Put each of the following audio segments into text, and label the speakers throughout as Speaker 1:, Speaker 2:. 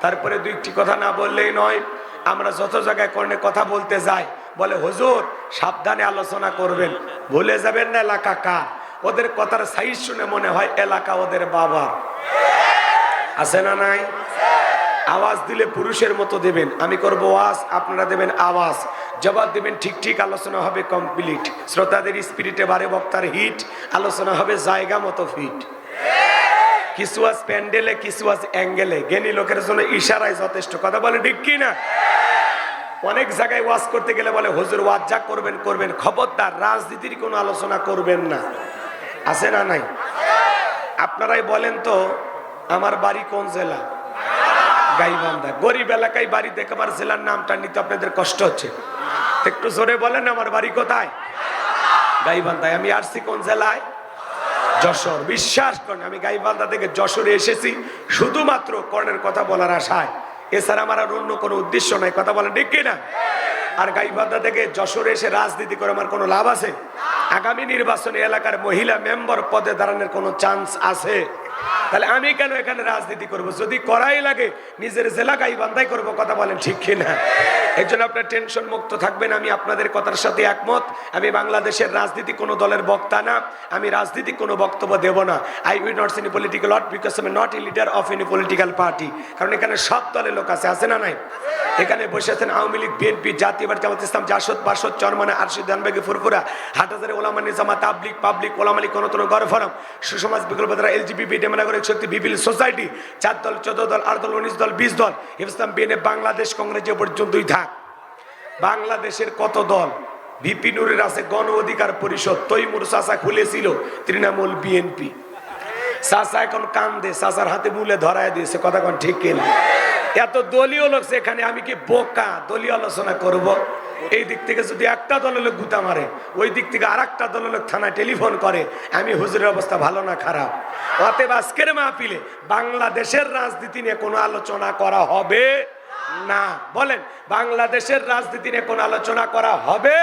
Speaker 1: তারপরে দুইটি কথা না বললেই নয়, আমরা যত জায়গায় কোরআনে কথা বলতে যাই বলে হুজুর সাবধানে আলোচনা করবেন, ভুলে যাবেন না এলাকা কার। ওদের কথার সাইজ শুনে মনে হয় এলাকা ওদের বাবার। আছে না নাই? আওয়াজ দিলে পুরুষের মতো দেবেন, আমি করব ওয়াজ, আপনারা দেবেন আওয়াজ, জবাব দেবেন ঠিক ঠিক, আলোচনা হবে কমপ্লিট। শ্রোতাদের স্পিরিটে বাড়ে, বক্তার হিট, আলোচনা হবে জায়গা মতো ফিট। কিছু আজ প্যান্ডেলে, কিছু আজ অ্যাঙ্গেলে, জ্ঞানী লোকের জন্য ইশারায় যথেষ্ট। কথা বলে ঠিক কি না? অনেক জায়গায় ওয়াজ করতে গেলে বলে হুজুর ওয়াজ যা করবেন করবেন, খবরদার রাজনীতির কোনো আলোচনা করবেন না। আছে না নাই? আপনারাই বলেন তো আমার বাড়ি কোন জেলা? গাইবান্ধা। গরিব এলাকায় বাড়ি দেখাবার জেলার নামটা নিতে আপনাদের কষ্ট হচ্ছে, একটু জোরে বলেন আমার বাড়ি কোথায়? গাইবান্ধায়। আমি আসছি কোন জেলায়? যশোর। বিশ্বাস করেন আমি গাইবান্ধা থেকে যশোরে এসেছি শুধুমাত্র কর্ণের কথা বলার আশায়, এছাড়া আমার আর অন্য কোনো উদ্দেশ্য নাই। কথা বলেন ঠিক কিনা? আর গাইবান্ধা থেকে যশোরে এসে রাজনীতি করে আমার কোনো লাভ আছে? আগামী নির্বাচনে এলাকার মহিলা মেম্বার পদে দাঁড়ানোর কোনো চান্স আছে? তাহলে আমি কেন এখানে রাজনীতি করব? যদি করাই লাগে নিজের জেলা গাইবান্ধায় করব। কথা বলেন ঠিক কিনা? এই জন্য আপনার টেনশন মুক্ত থাকবেন, আমি আপনাদের কথার সাথে একমত। আমি বাংলাদেশের রাজনীতি কোনো দলের বক্তা না, আমি রাজনীতি কোনো বক্তব্য দেব না। I will not any political lot because I am not a leader of any political party. কারণ এখানে সব দলের লোক আছে, আছে না নাই? এখানে বসে আছেন আওয়ামী লীগ, বিএনপি, জাতীয় পার্টি, জামাত ইসলাম, জাসদ, বাসদ, চরমানে, আরশিদ, দানবেগি, ফুরফুরা, হাটহাজারী, ওলামা নিজামা, তাবলিগ, পাবলিক, ওলামা লীগ, গণতন্ত্র, গণফোরাম, সুসমাজ, বিকল্প ধারা, এলজিবিপি, ডেমোক্রেটিক শক্তি, বিপিএল সোসাইটি, 4 দল, 14 দল, 8 দল, 19 দল, 20 দল, ইসলাম, বিএনএফ, বাংলাদেশ কংগ্রেস যে পর্যন্তই থাক। বাংলাদেশের কত দল? ভিপি নুরের আছে গণ অধিকার পরিষদ, তৈমুর চাচা খুলেছিল তৃণমূল বিএনপি। চাচা এখন কান্দে, চাচার হাতে মূলে ধরায় দিয়েছে। কথা কোন ঠিক কিনা? এত দলীয় লোক সেখানে, আমি কি বোকা দলীয় আলোচনা করব? এই দিক থেকে যদি একটা দলের লোক গুতা মারে, ওই দিক থেকে আর একটা দলের লোক থানায় টেলিফোন করে, আমি হুজুরের অবস্থা ভালো না খারাপ? অতএব আজকের মাহফিলে বাংলাদেশের রাজনীতি নিয়ে কোনো আলোচনা করা হবে না। বলেন বাংলাদেশের রাজনীতি নিয়ে কোনো আলোচনা করা হবে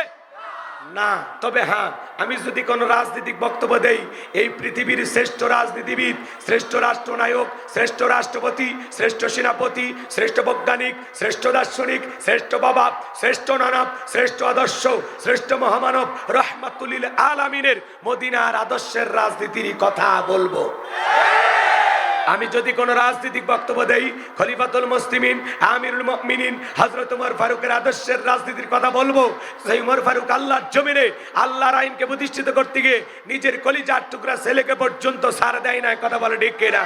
Speaker 1: না। তবে হ্যাঁ, আমি যদি কোনো রাজনৈতিক বক্তব্য দেই, এই পৃথিবীর শ্রেষ্ঠ রাজনীতিবিদ, শ্রেষ্ঠ রাষ্ট্রনায়ক, শ্রেষ্ঠ রাষ্ট্রপতি, শ্রেষ্ঠ সেনাপতি, শ্রেষ্ঠ বৈজ্ঞানিক, শ্রেষ্ঠ দার্শনিক, শ্রেষ্ঠ বাবা, শ্রেষ্ঠ নানব, শ্রেষ্ঠ আদর্শ, শ্রেষ্ঠ মহামানব রহমাতুল লিল আলামিনের মদিনার আদর্শের রাজনীতির কথা বলবো। আমি যদি কোনো রাজনৈতিক বক্তব্য দেই, খলিফাতুল মুসলিমিন, আমিরুল মুমিনিন হযরত ওমর ফারুকের আদর্শের রাজনীতির কথা বলবো। সেই ওমর ফারুক আল্লাহর জমিনে আল্লাহর আইনকে প্রতিষ্ঠিত করতে গিয়ে নিজের কলিজার টুকরা ছেলেকে পর্যন্ত ছাড় দেয় না। কথা বলে ঠিক কিনা?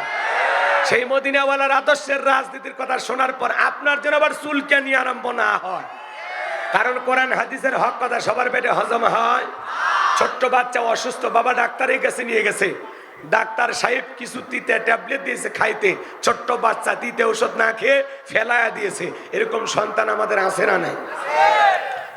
Speaker 1: সেই মদিনাওয়ালার আদর্শের রাজনীতির কথা শোনার পর আপনার যেন আবার চুলকানি আরম্ভ না হয়। কারণ কোরআন হাদিসের হক কথা সবার পেটে হজম হয়। ছোট্ট বাচ্চা অসুস্থ, বাবা ডাক্তারের কাছে নিয়ে গেছে, ডাক্তার সাহেব কিছু তিতে ট্যাবলেট দিয়েছে খাইতে, ছোট্ট বাচ্চা তিতে ওষুধ না খেয়ে ফেলায়া দিয়েছে। এরকম সন্তান আমাদের আছে না নাই?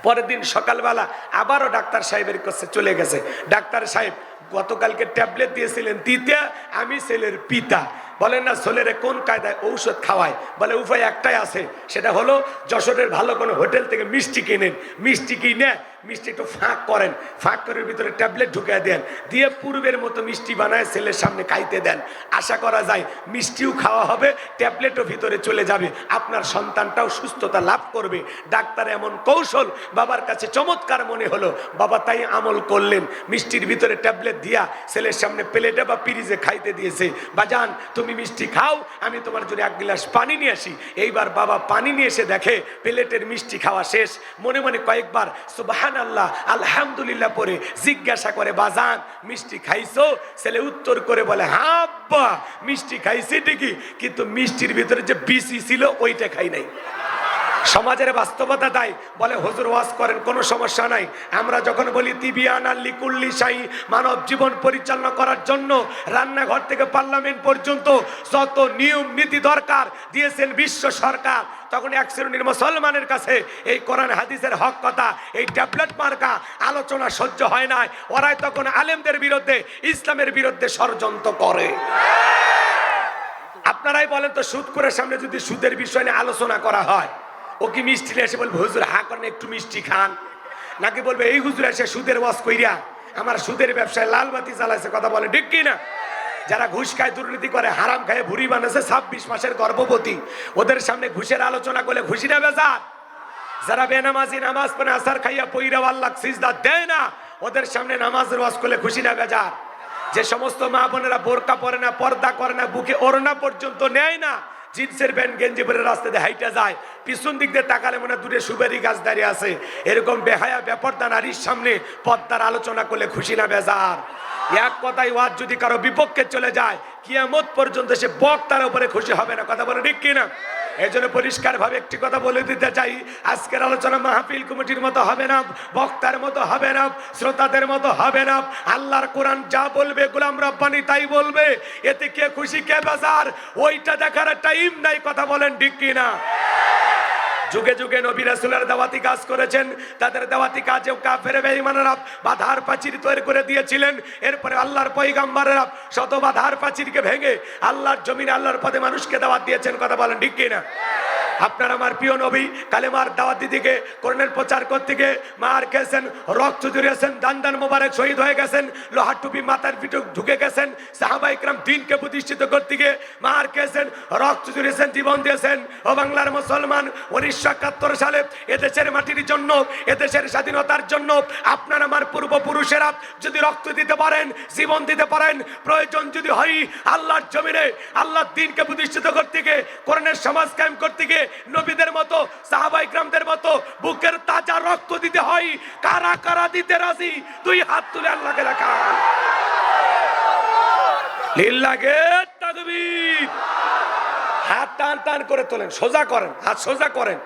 Speaker 1: পরের দিন সকালবেলা আবারও ডাক্তার সাহেবের কাছে চলে গেছে। ডাক্তার সাহেব গতকালকে ট্যাবলেট দিয়েছিলেন তিতে, আমি ছেলের পিতা, বলেন না ছেলেরে কোন কায়দায় ঔষধ খাওয়ায়? বলে উপায় একটাই আছে, সেটা হলো যশোরের ভালো কোনো হোটেল থেকে মিষ্টি কিনেন, মিষ্টি কিনে মিষ্টি একটু ফাঁক করেন, ফাঁক করে ভিতরে ট্যাবলেট ঢুকিয়ে দেন, দিয়ে পূর্বের মতো মিষ্টি বানায় ছেলের সামনে খাইতে দেন। আশা করা যায় মিষ্টিও খাওয়া হবে, ট্যাবলেটও ভিতরে চলে যাবে, আপনার সন্তানটাও সুস্থতা লাভ করবে। ডাক্তার এমন কৌশল বাবার কাছে চমৎকার মনে হলো, বাবা তাই আমল করলেন। মিষ্টির ভিতরে ট্যাবলেট দিয়া ছেলের সামনে প্লেটে বা পিরিজে খাইতে দিয়েছে। বাজান তুমি মিষ্টি খাও, আমি তোমার জন্য 1 গ্লাস পানি নিয়ে আসি। এইবার বাবা পানি নিয়ে এসে দেখে প্লেটের মিষ্টি খাওয়া শেষ। মনে মনে কয়েকবার সুবহানাল্লাহ আলহামদুলিল্লাহ পরে জিজ্ঞাসা করে, বাজান মিষ্টি খাইছো? ছেলে উত্তর করে বলে, হ্যাঁ আব্বা মিষ্টি খাইছি ঠিকই, কিন্তু মিষ্টির ভিতরে যে বিসি ছিল ওইটা খাই নাই। সমাজের বাস্তবতা তাই। বলে হুজুর ওয়াজ করেন, কোনো সমস্যা নাই। আমরা যখন বলি তিবিয়ানাল লিকুল্লি শাই, মানব জীবন পরিচালনা করার জন্য রান্নাঘর থেকে পার্লামেন্ট পর্যন্ত যত নিয়ম নীতি দরকার দিয়েছেন বিশ্ব সরকার, তখন এক শ্রেণীর মুসলমানের কাছে এই কোরআন হাদিসের হক কথা, এই ট্যাবলেট মার্কা আলোচনা সহ্য হয় না। ওরাই তখন আলেমদের বিরুদ্ধে, ইসলামের বিরুদ্ধে ষড়যন্ত্র করে। আপনারাই বলেন তো, সুদ করে সামনে যদি সুদের বিষয় নিয়ে আলোচনা করা হয়, ও কি মিষ্টি এসে বলবে হুজুর হা করেন একটু মিষ্টি খান, নাকি বলবে এই হুজুর এসে সুদের ওয়াজ কইরা আমার সুদের ব্যবসায় লাল বাতি জ্বালাইছে? কথা বলে ঠিক কিনা? যারা ঘুষ খায়, দুর্নীতি করে, হারাম খায়, ভুড়ি বানাচ্ছে, 26 মাসের গর্ভবতী, ওদের সামনে ঘুষের আলোচনা করলে খুশি না বেজার? যারা বেনামাজি, নামাজ পড়ে আসার খাইয়া পইরা আল্লাহ সিজদা দেয় না, ওদের সামনে নামাজের ওয়াজ করলে খুশি না বেজার? যে সমস্ত মা বোনেরা বোরকা পরে না, পর্দা করে না, বুকে ওড়না পর্যন্ত নেয় না, জিন্সের প্যান্ট গেঞ্জি পরে রাস্তা দিয়ে হাইটা যায়, পিছন দিক দিয়ে তাকালে মনে দূরে সুপারি গাছ দাঁড়িয়ে আছে, এরকম বেহায়া বেপরদা নারীর সামনে পর্দার আলোচনা করলে খুশি না বেজার? এক কথায় ওয়াজ যদি কারো বিপক্ষে চলে যায়, কিয়ামত পর্যন্ত সে বক্তার উপরে খুশি হবে না। কথা বলে ঠিক কিনা? এই জন্য পরিষ্কার ভাবে একটি কথা বলে দিতে চাই, আজকের আলোচনা মাহফিল কমিটির মতো হবে না, বক্তার মতো হবে না, শ্রোতাদের মতো হবে না। আল্লাহর কোরআন যা বলবে গোলাম রব্বানি তাই বলবে, এতে কে খুশি কে বেজার ওইটা দেখার টাইম নাই। কথা বলেন ঠিক কিনা? যুগে যুগে নবী রাসূলের দাওয়াতি কাজ করেছেন, তাদের দাওয়াতি কাজেও কাফের বেঈমানেরা বাধার প্রাচীর তৈরি করে দিয়েছিলেন। এরপরে আল্লাহর পয়গম্বরেরা শত বাধার প্রাচীরকে ভেঙে আল্লাহর জমিনে আল্লাহর পথে মানুষকে দাওয়াত দিয়েছেন। কথা বলেন ঠিক কিনা? আপনার আমার প্রিয় নবী কালেমার দাওয়াত দিতে, কোরআনের প্রচার করতে গিয়ে মার খেয়েছেন, রক্ত ঝরিয়েছেন, দান দান মোবারক শহীদ হয়ে গেছেন, লোহার টুপি মাথার পিঠে ঢুকে গেছেন, সাহাবায়ে কেরাম দ্বীনকে প্রতিষ্ঠিত করতে গিয়ে মার খেয়েছেন, রক্ত ঝরিয়েছেন, জীবন দিয়েছেন। ও বাংলার মুসলমান, 1971 সালে এদেশের মাটির জন্য, এদেশের স্বাধীনতার জন্য আপনার আমার পূর্বপুরুষেরা যদি রক্ত দিতে পারেন, জীবন দিতে পারেন, প্রয়োজন যদি হয় আল্লাহর জমিনে আল্লাহর দ্বীনকে প্রতিষ্ঠিত করতে গিয়ে, কোরআনের সমাজ কায়েম করতে গিয়ে নবীদের মতো, সাহাবায়ে কেরামদের মতো বুকের তাজা রক্ত দিতে হয়, কারা কারা দিতে রাজি? দুই হাত তুলে আল্লাহকে দেখান। লিল্লাহে তাকবীর। হাত টান টান করে তোলেন, সোজা করেন, হাত সোজা করেন।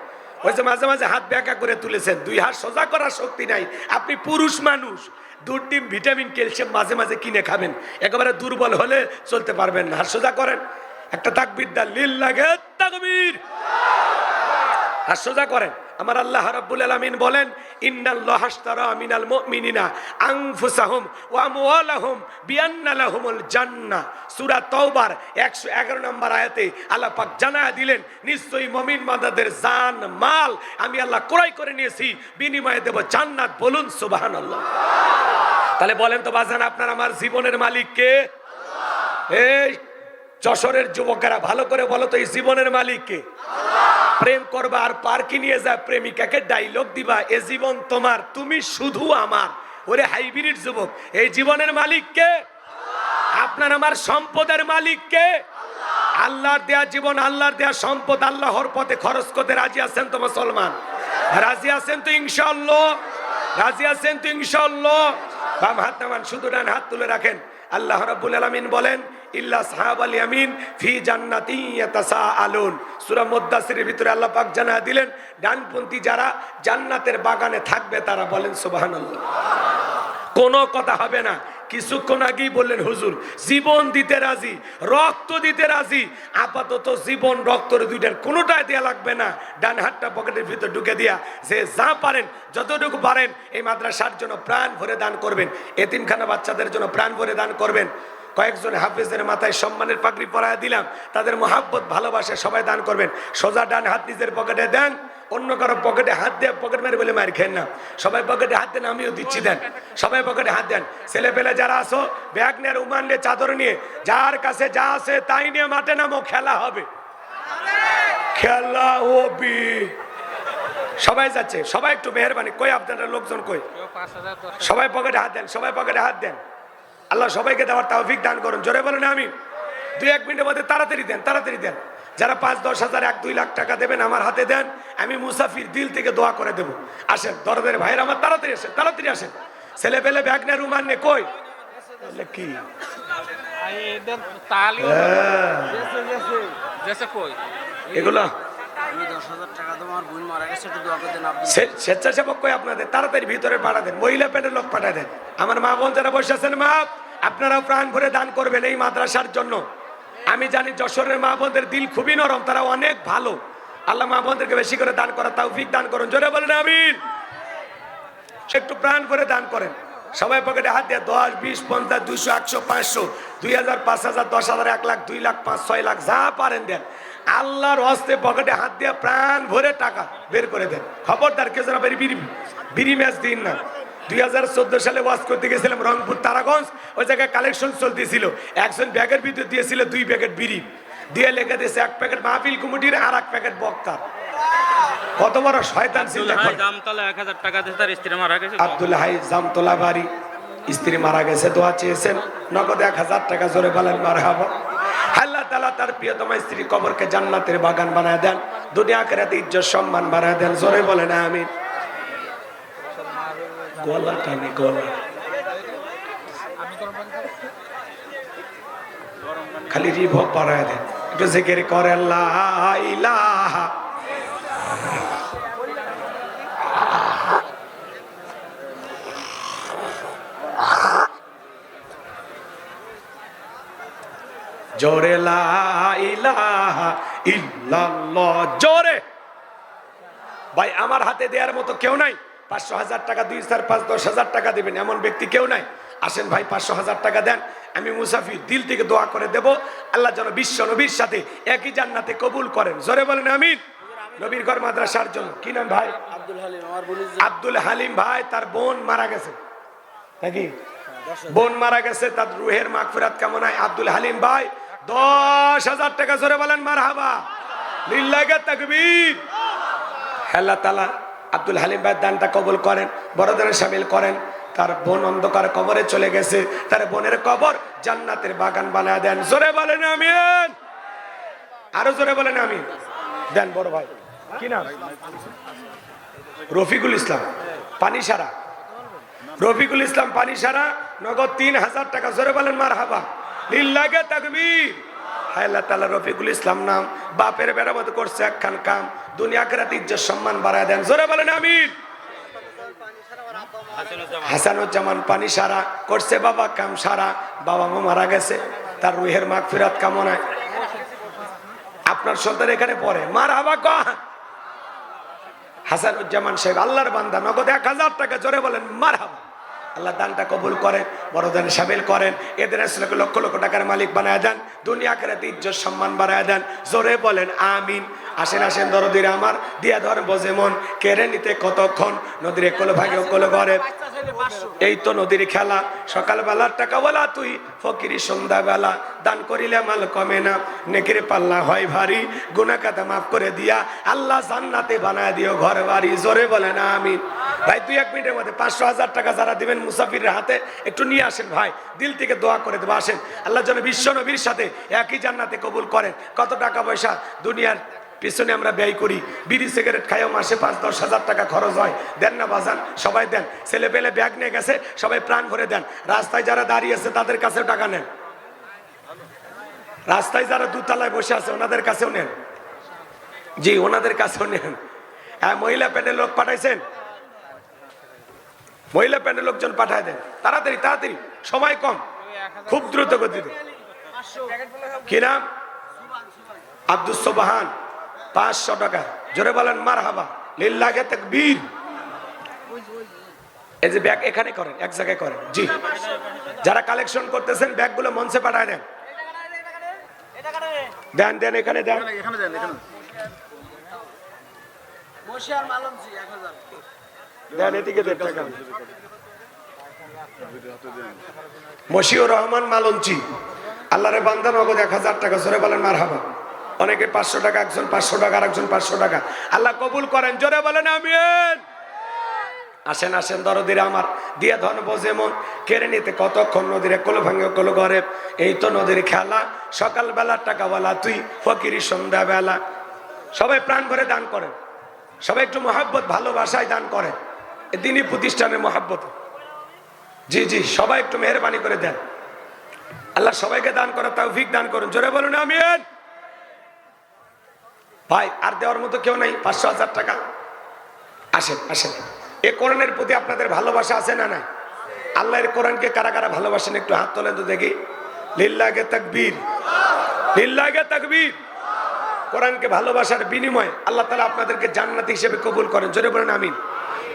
Speaker 1: ওই যে মাঝে মাঝে হাত ব্যাকা করে তুলেছেন, দুই হাত সোজা করার শক্তি নাই। আপনি পুরুষ মানুষ, দুধ, ডিম, ভিটামিন, ক্যালসিয়াম মাঝে মাঝে কিনে খাবেন, একেবারে দুর্বল হলে চলতে পারবেন না। হাত সোজা করেন, একটা তাকবীর দেন, লিল্লাহে তাকবীর। হাত সোজা করেন। আমার আল্লাহ রাব্বুল আলামিন বলেন, ইন্নাল্লাহা আশতারা মিনাল মুমিনিনা আনফুসাহুম ওয়া আমওয়ালাহুম বিআন্না লাহুমুল জান্নাহ। সূরা তাওবার 111 নম্বর আয়াতে আল্লাহ পাক জানায়া দিলেন, নিশ্চয়ই মুমিন বান্দাদের জান মাল আমি আল্লাহ ক্রয় করে নিয়েছি, বিনিময়ে দেব জান্নাত। বলুন সুবহানাল্লাহ। তাহলে বলেন তো বাজান, আপনার আমার জীবনের মালিক কে? এই যশোরের যুবকেরা ভালো করে বলো তো, এই জীবনের মালিক কে? প্রেম করবা আর পার্কে নিয়ে যা প্রেমিকাকে ডায়লগ দিবা, এ জীবন তোমার, তুমি শুধু আমার। ওরে হাইব্রিড যুবক, এই জীবনের মালিক কে? আপনার আমার সম্পদের মালিক কে? আল্লাহর দেয়া জীবন, আল্লাহর দেয়া সম্পদ আল্লাহর পথে খরচ করতে রাজি আছেন তো মুসলমান? রাজি আছেন তো ইনশাআল্লাহ? রাজি আছেন তো ইনশাআল্লাহ? বাম হাত নামান, শুধু ডান হাত তুলে রাখেন। আল্লাহ রাব্বুল আলামিন বলেন, ইল্লা আসহাবাল ইয়ামিন ফি জান্নাতিন ইয়াতাসাআলুন। সূরা মুদ্দাসিরের ভিতরে আল্লাহ পাক জানায়া দিলেন, ডানপন্থী যারা জান্নাতের বাগানে থাকবে তারা। বলেন সুবহানাল্লাহ। কোনো কথা হবে না। কিছুক্ষণ আগেই বললেন হুজুর জীবন দিতে রাজি, রক্ত দিতে রাজি। আপাতত জীবন রক্তর দুইটার কোনোটাই দেয়া লাগবে না। ডান হাতটা পকেটের ভিতর ঢুকে দিয়া যে যা পারেন, যতটুকু পারেন এই মাদ্রাসার জন্য প্রাণ ভরে দান করবেন, এতিমখানা বাচ্চাদের জন্য প্রাণ ভরে দান করবেন। কয়েকজন হাফেজের মাথায় সম্মানের পাগড়ি পরায় দিলাম, তাদের মহাব্বত ভালোবাসা সবাই দান করবেন। সোজা ডান হাত নিজের পকেটে দেন, অন্য কারো পকেটে হাত দিয়ে পকেট মেরে বলে মার খেন না। সবাই পকেটে হাত দেন, আমিও দিচ্ছি, দেন। সবাই পকেটে হাত দেন। ছেলে পেলে যারা আসো, ব্যাগ নিয়ে, রুমাল নিয়ে, চাদর নিয়ে, যার কাছে যা আছে তাই নিয়ে মাঠে নামো, খেলা হবে, খেলা হবে। সবাই যাচ্ছে, সবাই একটু মেহরবানি। কই আপনারা লোকজন কই? সবাই পকেটে হাত দেন, সবাই পকেটে হাত দেন। আল্লাহ সবাইকে দেওয়ার তৌফিক দান করুন। জোরে বলেন আমিন। 2-1 মিনিটের মধ্যে তাড়াতাড়ি দেন, তাড়াতাড়ি দেন। যারা 5-10 হাজার 1-2 লাখ টাকা দেবেন আমার হাতে দেন, আমি মুসাফির দিল থেকে দোয়া করে দেবো। আসেন দরদের ভাইরা আমার, তাড়াতাড়ি আসেন, তাড়াতাড়ি আসেন। ছেলে পেলে ব্যাগ নিয়ে, রুমাল নিয়ে, কই কি এগুলো? স্বেচ্ছাসেবক কই আপনাদের? তাড়াতাড়ি ভিতরে পাঠা দেন, মহিলা প্যান্টের লোক পাঠা দেন। আমার মা বোন যারা বসে আছেন, মা আপনারাও প্রাণ ভরে দান করবেন এই মাদ্রাসার জন্য। আমি জানি যশোরের মা বোনদের দিল খুবই নরম, তারা অনেক ভালো। আল্লাহ মা বোনদেরকে বেশি করে দান করার তৌফিক দান করুন। জোরে বলেন আমিন। একটু প্রাণ ভরে দান করেন। সবাই পকেটে হাত দিয়ে 10, 20, 50, 200, 100, 500, 2000, 5000, 10,000, 1 লাখ, 2 লাখ, 5, 6 লাখ যা পারেন দেন। আল্লাহর হস্তে পকেটে হাত দিয়ে প্রাণ ভরে টাকা বের করে দেন। খবরদার কেউ যেন বিড়ি ম্যাচ দিন না। 2014 সালে ওয়াজ করতে গেছিলাম রংপুর তারাগঞ্জ, ওই জায়গায় কালেকশন চলতেছিল। একজন ব্যাগের ভিতরে দিয়েছিল 2 প্যাকেট বিড়ি, দিয়ে লেখা দিয়েছে 1 প্যাকেট মাহফিল কমিটির আর 1 প্যাকেট বক্তার। কত বড় শয়তান চিন্তা করে।
Speaker 2: জামতলা 1000 টাকা দিয়ে তার স্ত্রী মারা গেছে।
Speaker 1: আব্দুল হাই জামতলা বাড়ি, স্ত্রী মারা গেছে, দোয়া চেয়েছেন, নগদ 1000 টাকা, জোরে বলেন মারহাবা। আল্লাহ তাআলা তার প্রিয়তমা স্ত্রী কবরকে জান্নাতের বাগান বানায় দেন, দুনিয়া আখিরাতে ইজ্জত সম্মান বাড়ায় দেন, জোরে বলেন আমিন। গলা টানে গলা, খালি রিভব বাড়ায় দেন, একটু জিকির করেন লা ইলাহা। জোরে লা ইলাহা ইল্লাল্লাহ, জোরে। ভাই আমার হাতে দেওয়ার মতো কেউ নাই। 500,000 টাকা, 2, 4, 5, 10,000 টাকা দিবেন এমন ব্যক্তি কেউ নাই। আসেন ভাই 500,000 টাকা দেন, আমি মুসাফির দিল থেকে দোয়া করে দেব, আল্লাহ যেন বিশ্ব নবীর সাথে একই জান্নাতে কবুল করেন, জোরে বলেন আমিন। নবীর ঘর মাদ্রাসার জন্য। কি নাম ভাই? আব্দুল হালিম ভাই, তার বোন মারা গেছে নাকি? বোন মারা গেছে, তার রুহের মাগফিরাত কামনায় আব্দুল হালিম ভাই 10,000 টাকা, জোরে বলেন মারহাবা, লিল্লাহি তাকবীর। আল্লাহ তাআলা আব্দুল হালিম ভাই দানটা কবুল করেন, বড়দানে শামিল করেন। তার বোন অন্ধকার কবরে চলে গেছে, তার বোনের কবর জান্নাতের বাগান বানায় দেন, জোরে বলেন আমিন। আরো জোরে বলেন আমিন। দেন বড় ভাই, কি নাম? রফিকুল ইসলাম পানিসারা, রফিকুল ইসলাম পানিসারা, নগদ 3,000 টাকা, জোরে বলেন মারহাবা, লিল্লাহি তাকবীর। আল্লাহ তাআলা রফিকুল ইসলাম নাম বাপের মেরামত করছে একখান কাম, দুনিয়া আখিরাতে ইজ্জত সম্মান বাড়ায় দেন, জোরে বলেন আমিন। হাসানুজ্জামান পানিসারা করছে বাবা কাম সারা, বাবা মা মারা গেছে, তার রুহের মাগফিরাত কামনায়। আপনার সন্তান এখানে পড়ে, মারহাবা কহ। হাসানুজ্জামান সাহেব আল্লাহর বান্দা, নগদ 1000 টাকা, জোরে বলেন মারহাবা। আল্লাহ দানটা কবুল করেন, বড় দানে শামিল করেন, এদের আসলে লক্ষ লক্ষ টাকার মালিক বানায় দেন, দুনিয়া আখিরাতে ইজ্জত সম্মান বাড়ায় দেন, জোরে বলেন আমিন। আসেন আসেন দরদিরা আমার, দিয়া ধরবো যেমন, কেড়ে নিতে কতক্ষণ, নদীর কোল ভাগে কোল ঘরে, এই তো নদীর খেলা। সকালবেলার টাকা বলা তুই, ফকিরি সন্ধ্যাবেলা, দান করিলে মাল কমে না, নেকির পাল্লা হয় ভারী, গুনাহ খাতা মাফ করে দিয়া আল্লাহ জান্নাতে বানায় দিও ঘর বাড়ি, জোরে বলেন আমিন। ভাই 2-1 মিনিটের মধ্যে 500,000 টাকা যারা দিবেন মুসাফিরের হাতে একটু নিয়ে আসেন ভাই, দিল থেকে দোয়া করে দেবো। আসেন, আল্লাহ যেন বিশ্ব নবীর সাথে একই জান্নাতে কবুল করেন। কত টাকা পয়সা দুনিয়ার পিছনে আমরা ব্যয় করি, বিড়ি সিগারেট খাইও মাসে 5-10,000 টাকা খরচ হয়, দেন না বাজান? সবাই দেন। ছেলে পেলে ব্যাগ নিয়ে গেছে, সবাই প্রাণ ভরে দেন। রাস্তায় যারা দাঁড়িয়ে আছে তাদের কাছেও টাকা নেন, রাস্তায় যারা দুতলায় বসে আছে ওনাদের কাছেও নেন, জি ওনাদের কাছেও নেন। হ্যাঁ, মহিলা প্যান্ডেল লোক পাঠাইছেন, মহিলা প্যান্ডেল লোকজন পাঠায় দেন, তাড়াতাড়ি তাড়াতাড়ি, সময় কম, খুব দ্রুত গতিতে। কি নাম? আব্দুস সোবহান, 500 টাকা, জোরে বলেন মারহাবা, লিল্লাহি তাকবীর। এই যে ব্যাগ এখানে করেন, এক জায়গায় করেন, জি যারা কালেকশন করতেছেন ব্যাগগুলো মঞ্চে পাঠায় দেন, দেন দেন, এখানে দেন, দেন এদিকে দেন টাকা। মশিউর রহমান মালঞ্চি, আল্লাহরে বান্দা, নগদ 1000 টাকা, জোরে বলেন মারহাবা। অনেকে 500 টাকা, একজন 500 টাকা, আরেকজন 500 টাকা, আল্লাহ কবুল করেন, জোরে বলেন আমিন। আসেন আসেন দরদিরা আমার, দিয়ে ধনব যেমন, কেড়ে নিতে কতক্ষণ, নদীর কোল ভাঙে কোল ঘরে, এই তো নদীর খেলা। সকালবেলার টাকা বলা তুই, ফকিরি সন্ধ্যাবেলা। সবাই প্রাণ ভরে দান করেন, সবাই একটু মহাব্বত ভালোবাসায় দান করেন, দিনই প্রতিষ্ঠানের মহাব্বত, জি জি সবাই একটু মেহরবানি করে দেন। আল্লাহ সবাইকে দান করার তৌফিক দান করুন, জোরে বলুন আমিন। ভাই আর দেওয়ার মতো কেউ নাই, 500,000 টাকা। আসেন আসেন, এ কোরআনের প্রতি আপনাদের ভালোবাসা আছে না নাই? আল্লাহর কোরআনকে কারা কারা ভালোবাসেন একটু হাত তোলেন তো দেখি। লিল্লাহি তাকবীর, লিল্লাহি তাকবীর। কোরআনকে ভালোবাসার বিনিময়ে আল্লাহ তাআলা আপনাদেরকে জান্নাতি হিসেবে কবুল করেন, জোরে বলেন আমিন।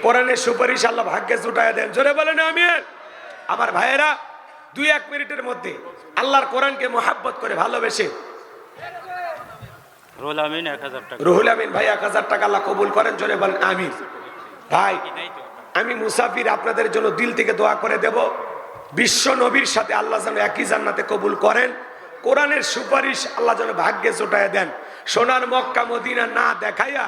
Speaker 1: কোরআনের সুপারিশ আল্লাহ ভাগ্যে জুটায় দেন, জোরে বলেন আমিন। আমার ভাইয়েরা 2-1 মিনিটের মধ্যে আল্লাহর কোরআনকে মহাব্বত করে ভালোবেসে, রুহুল আমিন 1000 টাকা, রুহুল আমিন ভাই 1000 টাকা আল্লাহ কবুল করেন, জোরে বলেন আমিন। ভাই আমি মুসাফির আপনাদের জন্য দিল থেকে দোয়া করে দেব, বিশ্ব নবীর সাথে আল্লাহ যেন একই জান্নাতে কবুল করেন, কোরআনের সুপারিশ আল্লাহ যেন ভাগ্যে জোটায় দেন, সোনার মক্কা মদিনা না দেখাইয়া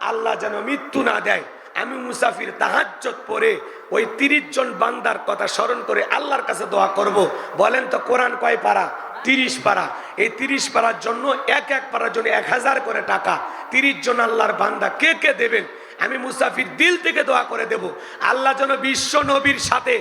Speaker 1: আল্লাহ যেন মৃত্যু না দেয়। আমি মুসাফির তাহাজ্জুদ পড়ে ওই 30 জন বান্দার কথা স্মরণ করে আল্লাহর কাছে দোয়া করব। বলেন তো কোরআন কয় পারা? 30 পারা। এই 30 পারার জন্য এক পারার জন্য 1000 করে টাকা। 30 জন আল্লাহর বান্দা কে কে দেবেন? আমি মুসাফির দিল থেকে দোয়া করে দেব, আল্লাহ যেন বিশ্ব নবীর সাথে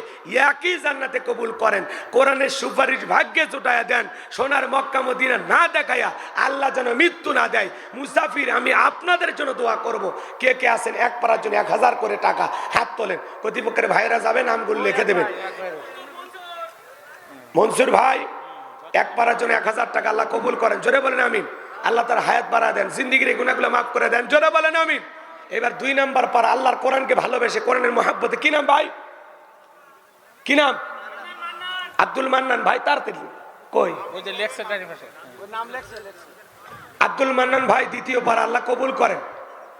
Speaker 1: একই জান্নাতে কবুল করেন, কোরআনের সুপারিশ ভাগ্যে জোটায়া দেন, সোনার মক্কা মদিনা না দেখাইয়া আল্লাহ যেন মৃত্যু না দেয়। মুসাফির আমি আপনাদের জন্য দোয়া করব। কে কে আছেন এক পারার জন্য 1000 করে টাকা? হাত তোলেন। কর্তৃপক্ষের ভাইরা যাবেন, নামগুলো লিখে দেবেন। মনসুর ভাই, এক পারার জন্য 1000 টাকা আল্লাহ কবুল করেন, জোরে বলেন আমিন। আল্লাহ তার হায়াত বাড়া দেন, জিন্দিগির গুনাহগুলো মাফ করে দেন, জোরে বলেন আমিন। এবার 2 নাম্বার পারা, আল্লাহর কোরআনকে ভালোবেসে কোরআনের মহাব্বতে। কি নাম ভাই? কি নাম? আব্দুল মান্নান ভাই। তার কই? আব্দুল মান্নান ভাই দ্বিতীয় পারা, আল্লাহ কবুল করেন,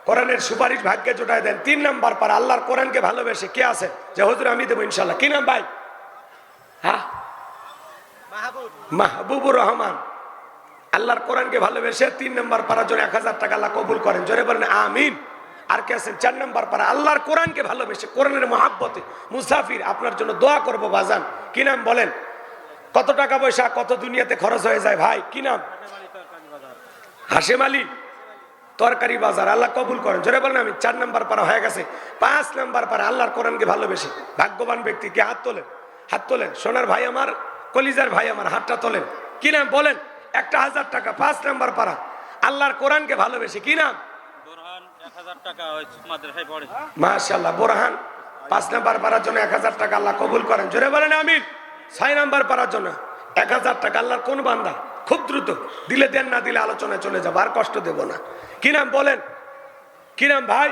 Speaker 1: কোরআনের সুপারিশ ভাগ্যে জোটায় দেন। 3 নাম্বার পারা, আল্লাহর কোরআনকে ভালোবেসে কে আছে যে হুজুর আমি দেবো ইনশাল্লাহ? কি নাম ভাই? হ্যাঁ, মাহবুবুর রহমান। আল্লাহর কোরআনকে ভালোবেসে 3 নাম্বার পারার জন্য 1000 টাকা আল্লাহ কবুল করেন, জোরে বলেন আমিন। আর কে আছেন 4 নাম্বার পারা, আল্লাহর কোরআনকে ভালোবেসে কোরআনের মহাব্বতে মুসাফির আপনার জন্য দোয়া করব বাজান? কি নাম বলেন? কত টাকা পয়সা কত দুনিয়াতে খরচ হয়ে যায় ভাই? কি নাম? হাশেম আলী, তরকারি বাজার। আল্লাহ কবুল করেন, জোরে বলেন আমি। 4 নাম্বার পারা হয়ে গেছে। 5 নাম্বার পারা, আল্লাহর কোরআনকে ভালোবেসে ভাগ্যবান ব্যক্তি কে? হাত তোলেন, হাত তোলেন। সোনার ভাই আমার, কলিজার ভাই আমার, হাতটা তোলেন। কি নাম বলেন? 1000 টাকা। 5 নাম্বার পারা, আল্লাহর কোরআনকে ভালোবেসে। কি নাম? মাশাআল্লাহ, বোরহান। 5 নাম্বার পারার জন্য 1000 টাকা আল্লাহ কবুল করেন, জোরে বলেন আমিন। 6 নাম্বার পারার জন্য 1000 টাকা। আল্লাহর কোন বান্দা? খুব দ্রুত দিলে দেন, না দিলে আলোচনায় চলে যাবো, আর কষ্ট দেব না। কি নাম বলেন? কি নাম ভাই?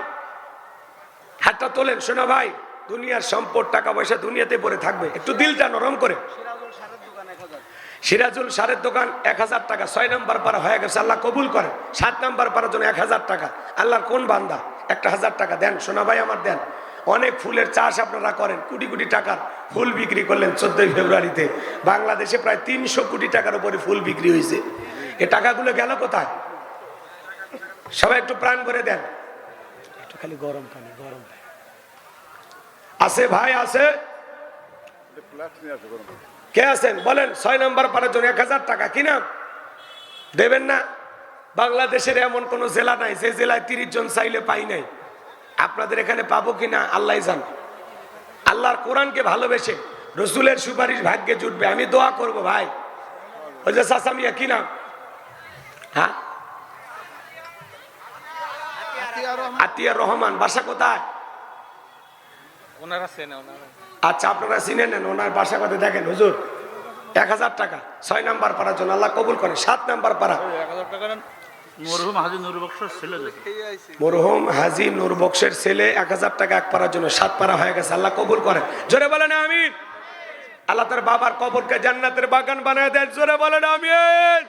Speaker 1: হাতটা তোলেন। শোনা ভাই, দুনিয়ার সম্পদ টাকা পয়সা দুনিয়াতে পড়ে থাকবে, একটু দিলটা নরম করে। সিরাজুল সারের দোকান 1000 টাকা। 6 নাম্বার পারা হয়ে গেছে, আল্লাহ কবুল করেন। 7 নাম্বার পারার জন্য 1000 টাকা। আল্লাহর কোন বান্দা? 1000 টাকা দেন, সোনা ভাই আমার দেন। অনেক ফুলের চাষ আপনারা করেন, কোটি কোটি টাকার ফুল বিক্রি করলেন 14 ফেব্রুয়ারিতে। বাংলাদেশে প্রায় 300 কোটি টাকার উপরে ফুল বিক্রি হয়েছে। এ টাকাগুলো গেল কোথায়? সবাই একটু প্রাণ করে দেন। একটু খালি গরম পানি, গরম আছে ভাই? আছে? কে আছেন বলেন? 6 নাম্বার পারার জন্য 1000 টাকা। কি নাম? দেবেন না? বাংলাদেশের এমন কোন জেলা নাই যে জেলায় 30 জন চাইলে পাই নাই। আপনাদের এখানে পাবো কিনা আল্লাহ জান। আল্লাহর কোরআনকে ভালোবেসে রসুলের সুপারিশ ভাগ্যে জুটবে, আমি দোয়া করব ভাই। ওই যে চাচামিয়া, কি নাম? হ্যাঁ, আতিয়া রহমান। বাসা কোথায়? আচ্ছা, আপনারা চিনে নেন ওনার বাসা কোথায়। দেখেন হুজুর, 1000 টাকা 6 নাম্বার পারার জন্য আল্লাহ কবুল করেন। 7 নাম্বার পারা,
Speaker 2: মরহুম হাজী নূর বক্সের ছেলে।
Speaker 1: মরহুম হাজী নূর বক্সের ছেলে 1000 টাকা এক পারার জন্য। 7 পারা হয়ে গেছে, আল্লাহ কবুল করেন, জোরে বলেন আমিন। আল্লাহ তার বাবার কবরকে জান্নাতের বাগান বানায় দেন, জোরে বলেন আমিন।